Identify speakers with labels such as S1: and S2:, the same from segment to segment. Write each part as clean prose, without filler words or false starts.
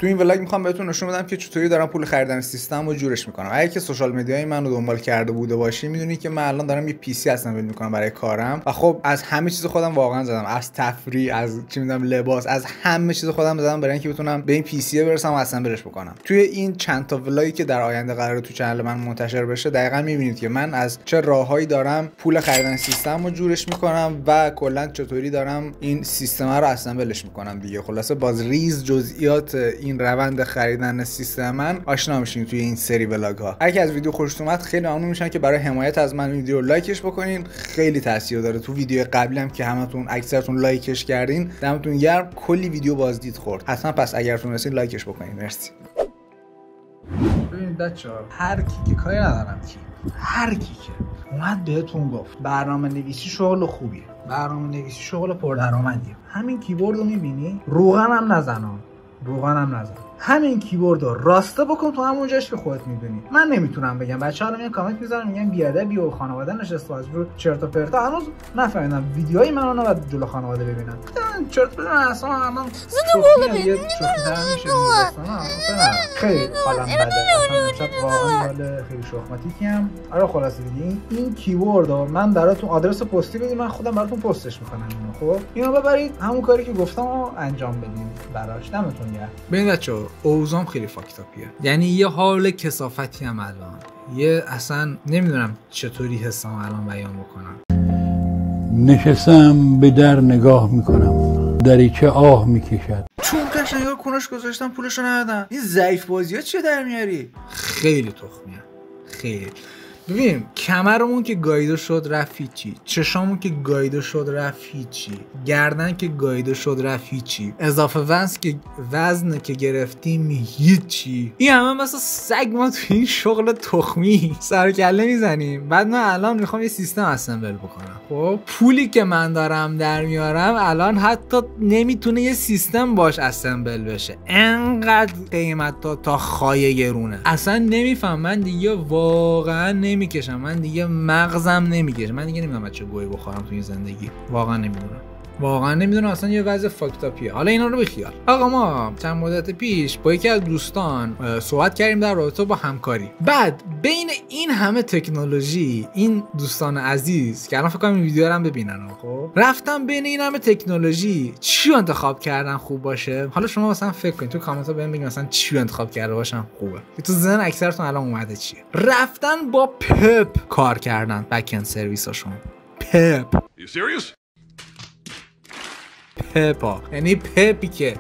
S1: تو این ولاگ میخوام بهتون نشون بدم که چطوری دارم پول خریدن سیستم رو جورش میکنم. اگه که سوشال مدیای منو دنبال کرده بوده باشی میدونی که من الان دارم یه پی سی اسمبل میکنم برای کارم و خب از همه چیز خودم واقعا زدم، از تفریح، از چی میدونم لباس، از همه چیز خودم زدم برای اینکه بتونم به این پی سی برسم و اسمبلش بکنم. توی این چند تا ولاگی که در آینده قراره تو چنل من منتشر بشه دقیقاً میبینید که من از چه راههایی دارم پول خریدن سیستم رو جورش میکنم و کلا چطوری دارم این سیستم رو اسمبلش میکنم دیگه. خلاصه باز ریز جزئیات این روند خریدن سیستم من آشنا میشین توی این سری ولاگ ها. اگه از ویدیو خوشتون اومد خیلی ممنون میشم که برای حمایت از من ویدیو رو لایکش بکنین، خیلی تاثیر داره. تو ویدیو قبلی هم که همتون اکثرتون لایکش کردین دمتون گرم، کلی ویدیو بازدید خورد. حتما پس اگر تونستین لایکش بکنین. مرسی. ببینید بچه‌ها، هر کی که کاری ندارم کی، هر کی که اومد بهتون گفت برنامه نویسی شغل خوبیه، برنامه نویسی شغل پردرآمدیه، همین کیبورد رو میبینی روغنم نزنم، روغنم نزن، همین کیبورد رو راسته بکن تو همون جاش که خودت میدونی. من نمیتونم بگم، بچه‌ها میان کامنت میذارن میگن بیادبی و خانواده نشسته از رو چرت و پرتا. هنوز نفهمیدم ویدیوهای منو نباید جلو خانواده ببینن. چرت بدون اصلا الان خیلی حالم بده، اصلا شب واقعا حال خیلی شخمتیکی ام. آره خلاصه دیگه این کیبورد رو من براتون آدرس پستی بدید، من خودم براتون پستش میکنم. خب اینو ببرید همون کاری که گفتم رو انجام بدین براش. دمتون گرم. ببین بچه‌ها اوزام خیلی فاکتاپیه، یعنی یه حال کثافتی هم الان، یه اصلا نمیدونم چطوری حسام الان بیان بکنم.
S2: نشستم به در نگاه میکنم، دریچه آه میکشد.
S1: چون قشنگا کنش گذاشتم پولشو ندادم. این ضعیف بازیات چه در میاری؟ خیلی تخمیه، خیلی. ببین کمرمون که گایده شد رفت هیچی، چشامون که گایده شد رفت هیچی، گردن که گایده شد رفت هیچی، اضافه وزن که گرفتیم هیچی. این همه مثلا سگ ما تو این شغل تخمی سرکله میزنیم. بعد من الان میخوام یه سیستم اسمبل بکنم. خب پولی که من دارم در میارم الان حتی نمیتونه یه سیستم باش اسمبل بشه، انقدر قیمت تا خایه گرونه. اصلا نمیفهم، من دیگه واقعا نمیکشم، من دیگه مغزم نمیکشه، من دیگه نمیدونم چه گویی بخورم تو این زندگی. واقعا نمیدونم اصلا یه وضع فاکتاپیه. حالا اینا رو بخیال. آقا ما چند مدت پیش با یکی از دوستان صحبت کردیم در رابطه با همکاری. بعد بین این همه تکنولوژی، این دوستان عزیز که الان فکر کنم این ویدیو رو هم ببینن، خب رفتم بین این همه تکنولوژی چی انتخاب کردن خوب باشه. حالا شما مثلا فکر کنید تو کامنت ها بهم بگید مثلا چی انتخاب کرده باشم خوبه. تو ذهن اکثرتون الان اومده چیه؟ رفتن با پپ کار کردن، بک اند سرویساشون. پپ پپا، یعنی پپی که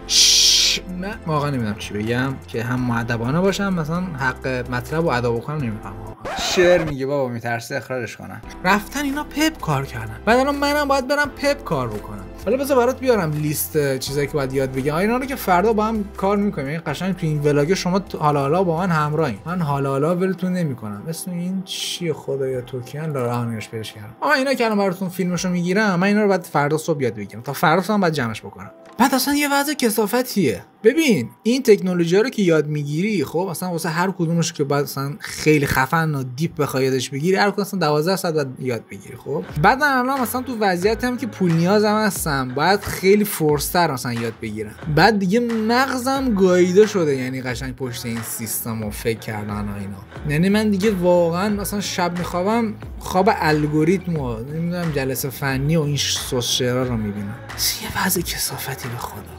S1: من واقعا نمیدونم چی بگم که هم مؤدبانه باشم، مثلا حق مطلب رو ادا بکنم نمیفهمم. شعر میگه بابا میترسه اخراجش کنن. رفتن اینا پپ کار کردن، بعد الان منم باید برم پپ کار بکنم. حالا بذار برات بیارم لیست چیزایی که باید یاد بگیرم. اینا رو که فردا با هم کار میکنیم. این قشنگ تو این ولاگ شما حالا با من همراهین. من حالا ولتون نمیکنم. اسم این چیه خدایا توکن لارانیش پیش کردم. اینا که الان براتون فیلمشو میگیرم، من اینا رو بعد فردا صبح یاد بگیرم تا فردا صبح بعد جمعش بکنم. بعد اصلا یه وضع کثافتیه. ببین این تکنولوژی رو که یاد میگیری، خب اصلا واسه هر کدومش که بعد اصلا خیلی خفن و دیپ بخوای یادش بگیری، هر کدوم اصلا 12 ساعت بعد یاد بگیری. خب بعد الان مثلا تو وضعیتی هم که پول نیازم هستم، باید خیلی فورستر مثلا یاد بگیرم. بعد دیگه مغزم گاییده شده، یعنی قشنگ پشت این سیستم و فکر کردن و اینا. یعنی من دیگه واقعا مثلا شب میخوابم خواب الگوریتم و نمیدونم جلسه فنی و این سوسچرا رو میبینم. یه وضع کثافتی به خدا.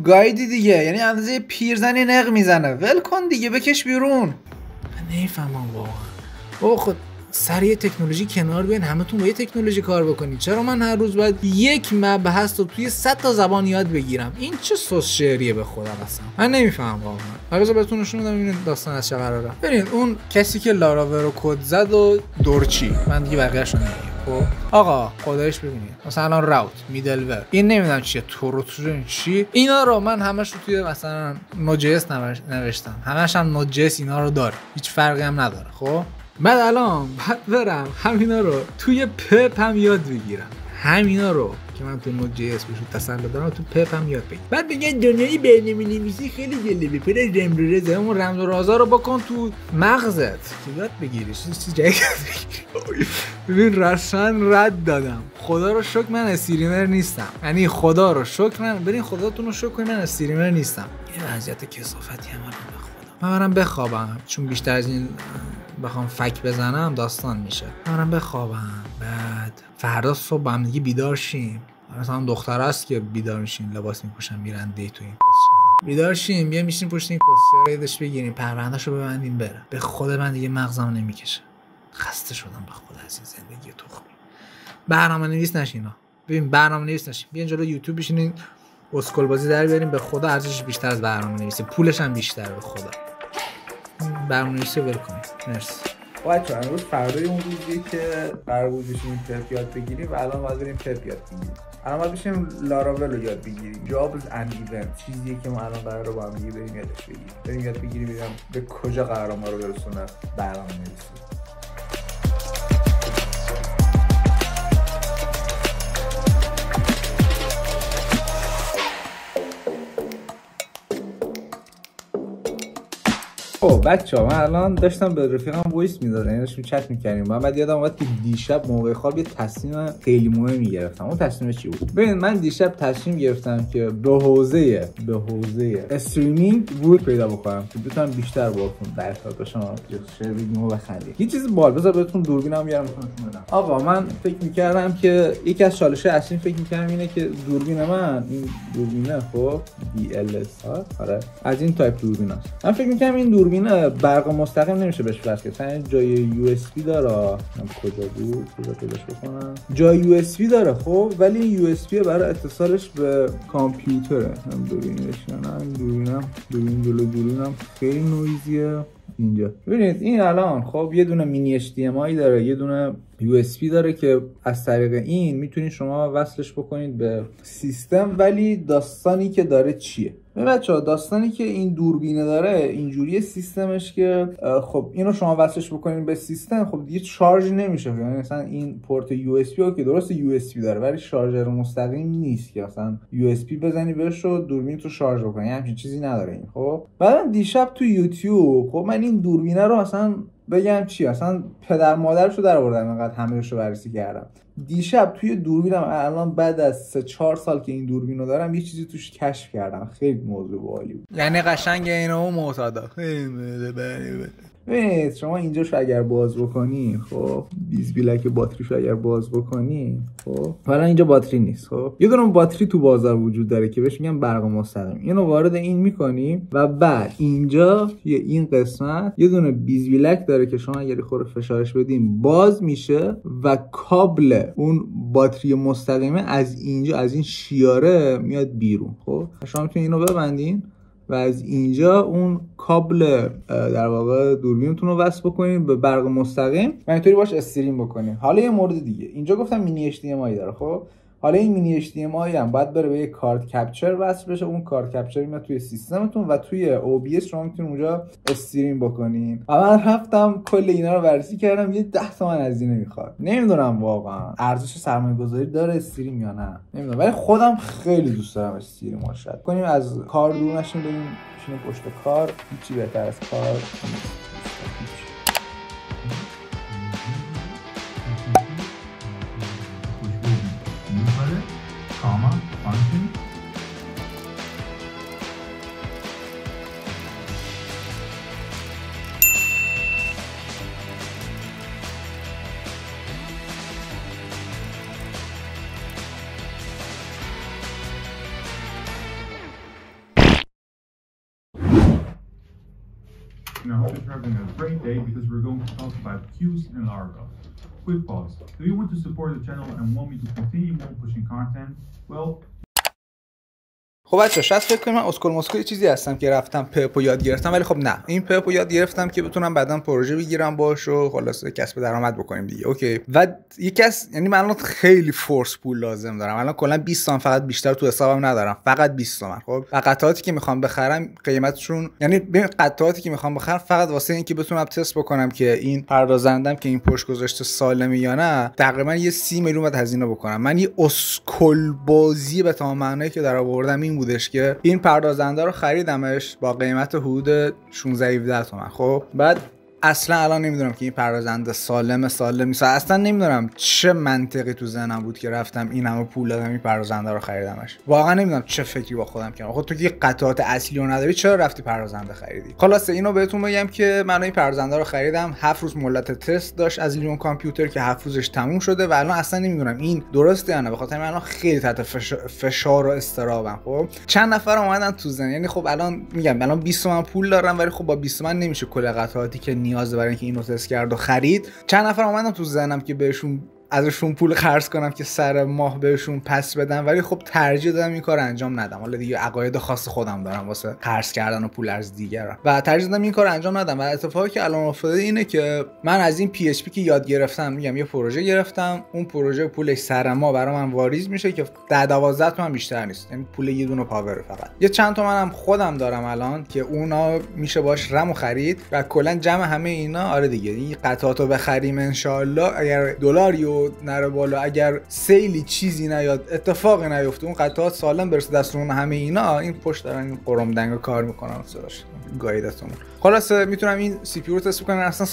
S1: گایدی دیگه، یعنی اندازه پیرزنی نق میزنه. ول کن دیگه، بکش بیرون. من نمیفهمم واقعا. بابا خود سریع تکنولوژی کنار بیاین، همتون با یه تکنولوژی کار بکنید. چرا من هر روز باید یک مبحث رو توی 100 تا زبان یاد بگیرم؟ این چه سوس شعریه به خدا قسم. من نمیفهمم واقعا. حالا بهتون نشون میدم ببینید داستان از چه قراره. ببینید اون کسی که لاراور رو کد زد و دورچی، من دیگه بقیه‌اشو نمیگم. خب آقا خدایش ببینید مثلا راوت میدلور، این نمیدونم چیه، توروتون چی، اینا رو من همش رو توی مثلا نوجس نوشتم، همش هم نوجس اینا رو داره، هیچ فرقی هم نداره. خب بعد الان برم همینا رو توی پپ هم یاد بگیرم، همینا رو که من تو نود جی اس بهش تسلط دارم تو پپ هم یاد بگیر. بعد میگن دنیای برنامه‌نویسی خیلی جالبه، پر رمز و رازه، اون رمز و رازا رو بکن تو مغزت که یاد بگیری. چیز جدید ببین رسن رد دادم. خدا رو شکر من استریمر نیستم، یعنی خدا رو شکر من برین خداتون رو شکر کنین من استریمر نیستم. یه وضعیت کثافتی هم من برم بخوابم، چون بیشتر از این بخوام فک بزنم داستان میشه. من برم بخوابم، بعد فردا صبح با هم دیگه بیدار شیم. مثلا دختر است که بیدار میشین لباس میپوشن میرن دی تو این کسچه، بیدار شیم بیا میشین پشت این کسچه رو یادش بگیریم، پروندهشو ببندیم بره. به خود من دیگه مغزم نمیکشه، خسته شدم به خدا از این زندگی تخمی. برنامه‌نویس نشین ها، ببین برنامه‌نویس نشین، بیاین جلو یوتیوب بشینین اسکل بازی در بیاریم. به خدا ارزشش بیشتر از برنامه‌نویسی، پولش هم بیشتره. به خدا برنامه‌نویسی ول کنید. مرسی.
S3: بچه‌ها امروز فردای اون روزی که قرار بود بشینیم پپ یاد بگیریم و الان باید بریم پپ یاد بگیریم. الان باید بشیم لاراول رو یاد بگیریم. جابز اند ایونت چیزیه که ما الان قراره با هم دیگه بریم یادش بگیریم. بریم یاد بگیریم ببینم به کجا قرار ما رو برسونه برنامه‌نویسی. خب بچه‌ها من الان داشتم به رفیقم وایس میدادم، یعنی داشتیم چت می‌کردیم. بعد یادم اومد که دیشب موقع خواب یه تصمیم خیلی مهمی گرفتم. اون تصمیم چی بود؟ ببین من دیشب تصمیم گرفتم که به حوزه استریمینگ ورود پیدا بکنم که بتونم بیشتر باهاتون در ارتباط باشم، شیر بگیم و بخندیم. یه چیز بال بذار بهتون دوربینم میارم بهتون بدم. آقا من فکر می‌کردم که یکی از چالش‌های اصلی فکر می‌کردم اینه که دوربین من این دوربینه خب DSLR آره از این تایپ دوربیناست. من فکر می‌کردم این دوربین برق مستقیم نمیشه بهش وصل کرد. مثلا جای USB داره. من کجا بود؟ کجا پیداش بکنم؟ جای USB داره خب، ولی این USB برای اتصالش به کامپیوتره. هم دوربینش نه دوربین دوربینم خیلی نویزیه اینجا. ببینید این الان خب یه دونه مینی HDMI داره، یه دونه USB داره که از طریق این میتونید شما وصلش بکنید به سیستم. ولی داستانی که داره چیه؟ بچه‌ها داستانی که این دوربینه داره اینجوریه سیستمش که خب اینو شما وصلش بکنید به سیستم، خب دیگه شارژ نمیشه. یعنی مثلا این پورت USB ها که درست USB داره ولی شارژر مستقیم نیست که مثلا USB بزنی بهش و دوربین تو شارژ بکنی، همچین چیزی نداره این. خب بعدم دیشب تو یوتیوب خب من این دوربینه رو مثلا بگم چی، اصلا پدر مادرشو در آوردم اینقدر همه‌شو بررسی کردم. دیشب توی دوربینم الان بعد از 3-4 سال که این دوربینو دارم یه چیزی توش کشف کردم، خیلی موضوع باحالی بود.
S1: یعنی قشنگ اینو معتادا.
S3: ببینید شما اینجاشو اگر باز بکنی خب بیز بیلک باتریشو اگر باز بکنی خب حالا اینجا باتری نیست. خب یه دونه باتری تو بازار وجود داره که بهش میگن برق مستقیم. اینو وارد این میکنی و بعد اینجا این قسمت یه دونه بیز بیلک داره که شما اگر خور فشارش بدین باز میشه و کابل اون باتری مستقیمه از اینجا از این شیاره میاد بیرون. خب شما میتونید اینو ببندین و از اینجا اون کابل در واقع دوربینتون رو وصل بکنین به برق مستقیم و اینطوری باش استریم بکنین. حالا یه مورد دیگه اینجا گفتم مینی HDMI داره. خب حالا این مینی HDMI هم باید بره به یه کارت کپچر وصل بشه. اون کارت کپچر میاد توی سیستمتون و توی OBS شما میتونید اونجا استریم بکنین. من رفتم کل اینا رو بررسی کردم، یه 10 تومن هزینه میخواد. نمیدونم واقعا ارزش سرمایه‌گذاری داره استریم یا نه، نمیدونم، ولی خودم خیلی دوست دارم استریم ماشد کنیم، از کار دور نشیم، بریم بشینیم پشت کار. هیچی بهتر از کار
S4: I hope you're having a great day because we're going to talk about queues in Laravel. Quick pause. Do you want to support the channel and want me to continue more pushing content? Well,
S1: خب بچا شاید فکر کنید من اسکل مسکل چیزی هستم که رفتم پپو یاد گرفتم، ولی خب نه، این پپو یاد گرفتم که بتونم بعداً پروژه بگیرم باش و خلاصه کسب درآمد بکنیم دیگه. اوکی. و یعنی من الان خیلی فورس پول لازم دارم. الان کلا 20 تومن فقط بیشتر تو حسابم ندارم، فقط 20 تومن. خب قطعاتی که میخوام بخرم قیمتشون، یعنی ببین قطعاتی که میخوام بخرم فقط واسه اینکه بتونم تست بکنم که این پردازندم که این پشت گذاشته سالمه یا نه، تقریبا یه 30 میلیون بعد هزینه بکنم. من یه اسکل بازی به تمام معنی که در آوردم این بودش که این پردازنده رو خریدمش با قیمت حدود 16 17 تومن. خب بعد اصلا الان نمیدونم که این پردازنده سالم نیست. اصلا نمیدونم چه منطقی تو ذهنم بود که رفتم این همه پول دادم این پردازنده رو خریدمش. واقعا نمیدونم چه فکری با خودم کردم. خب تو که قطعات اصلی رو نداری چرا رفتی پردازنده خریدی؟ خلاصه اینو بهتون بگم که من این پردازنده رو خریدم، 7 روز مهلت تست داشت از لیون کامپیوتر که 7 روزش تموم شده و الان اصلا نمیدونم این درسته یا نه، به خاطر من الان خیلی تحت فشار و استرابم. خب چند نفر اومدن تو ذهن، یعنی خب الان میگم الان 20 تومن پول دارم، ولی خب با 20 تومن نمیشه کل قطعاتی که نیاز برای اینکه اینو تست کرد و خرید. چند نفر اومدن تو ذهنم که بهشون ازشون پول قرض کنم که سر ماه بهشون پس بدم، ولی خب ترجیح دادم این کار انجام ندم. حالا دیگه عقاید خاص خودم دارم واسه قرض کردن و پول از دیگران و ترجیح دادم این کار انجام ندم. و اتفاقی که الان افتاده اینه که من از این پی اچ پی که یاد گرفتم، میگم یه پروژه گرفتم، اون پروژه پولش سر ماه برای من واریز میشه که 10-12 تومن بیشتر نیست، یعنی پول یه دونه پاور فقط. یه چند تومن هم خودم دارم الان که اونا میشه باش رمو خرید و کلا جمع همه اینا. آره دیگه این قطعاتو بخریم ان شاء الله، اگر دلاریو نره بالا، اگر سیلی چیزی نیاد، اتفاقی نیفته، اون قطعات سالم برسه دستمون، همه اینا این پشت دارن این قرم دنگو کار میکنن صداش گایدتون. خلاصه میتونم این سی پی رو تست بکنم، اصلا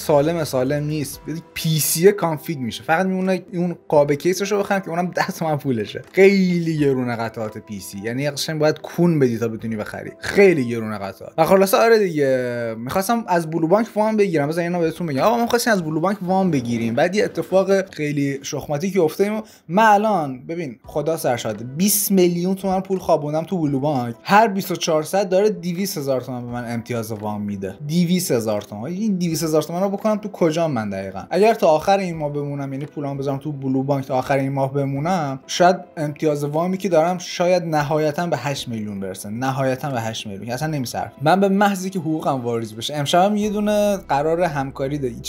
S1: سالم نیست، پی سی کانفیگ میشه، فقط میمونه اون قاب کیسشو بخرم که اونم 10 تومن پولشه. خیلی گرونه قطعات پی سی، یعنی قشنگ باید کون بدی تا بتونی بخری، خیلی گرونه قطعات. و خلاصه آره دیگه میخواستم از بلو بانک وام بگیرم. مثلا اینا بهتون میگم آقا ما خواستیم از بلو بانک وام بگیریم، بعد یه اتفاق خیلی شخمتی که افتاد، من الان ببین خدا سرشاده 20 میلیون تومان پول خوابوندم تو بلو بانک، هر 24 ساعت داره 200,000 تومان به من امتیاز وام میده. 200,000 تومان. این 200,000 تومان رو بکنم تو کجا من دقیقاً؟ اگر تا آخر این ماه بمونم، یعنی پولام بذارم تو بلو بانک تا آخر این ماه بمونم، شاید امتیاز وامی که دارم شاید نهایتاً به 8 میلیون برسه. نهایتاً به 8 میلیون اصلا نمیصرف. من به محضی که حقوقم واریز بشه، امشبم یه دونه قرار همکاری داریم،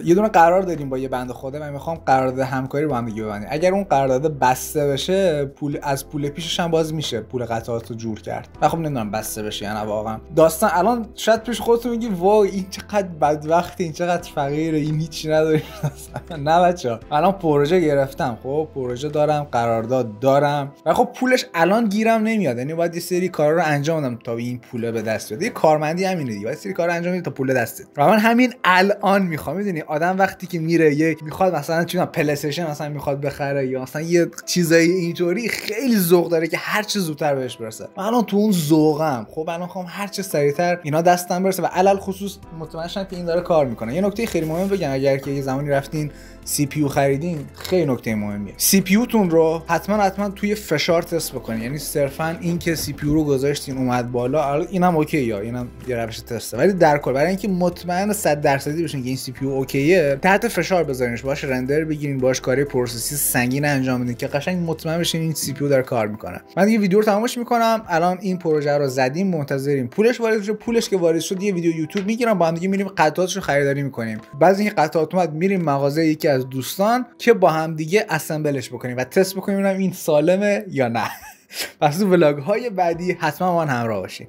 S1: یه دونه قرار داریم با یه بنده خدا، من میخوام قرارداد همکاری با هم دیگه ببندیم. اگر اون قرارداد بسته بشه، پول پیشش هم باز میشه، پول قطعات رو جور کرد. من خب نمیدونم بسته بشه یا نه. واقعا داستان الان شاید پیش خودتون میگی وای این چقدر بدبخته، این چقدر فقیره، این هیچی نداره. نه بچا، الان پروژه گرفتم، خب پروژه دارم، قرارداد دارم و خب پولش الان گیرم نمیاد، یعنی باید یه سری کارا رو انجام بدم تا این پول به دست بیاد. کارمندی همینه دیگه، باید سری کارا انجام بدی تا پول دستت. و من همین الان میخوام، میدونی آدم وقتی که میره میخواد مثلا چون پلی استیشن مثلا میخواد بخره یا مثلا یه چیزای اینطوری، خیلی ذوق داره که هر چه زودتر بهش برسه. من الان تو اون ذوقم، خب الان میخوام هر چه سریعتر اینا دستم برسه و علل خصوص مطمئن شم که این داره کار میکنه. یه نکته خیلی مهم بگم، اگر که یه زمانی رفتین سی پی یو خریدین، خیلی نکته مهمیه، سی پی یو تون رو حتما توی فشار تست بکنین. یعنی صرفا این که سی پی یو رو گذاشتین اومد بالا، اینم اوکی، یا اینم یه روش تسته، ولی در کل برای اینکه مطمئن 100% بشین که این سی پی یو اوکیه، تحت فشار بذارینش، باهاش رندر بگیرین، باهاش کاری پروسسی سنگین انجام بدین که قشنگ مطمئن بشین این سی پی یو داره کار میکنه. من دیگه ویدیو رو تمامش میکنم. الان این پروژه رو زدیم، منتظریم پولش وارد بشه. پولش که وارد شد یه ویدیو یوتیوب میگیرم، با هم دیگه میریم قطعاتش رو خریداری میکنیم. بعد اینکه قطعات اومد میریم مغازه یکی از دوستان که با هم دیگه اسمبلش بکنیم و تست بکنیم ببینم این سالمه یا نه. پس تو ولاگ های بعدی حتما با من همراه باشید.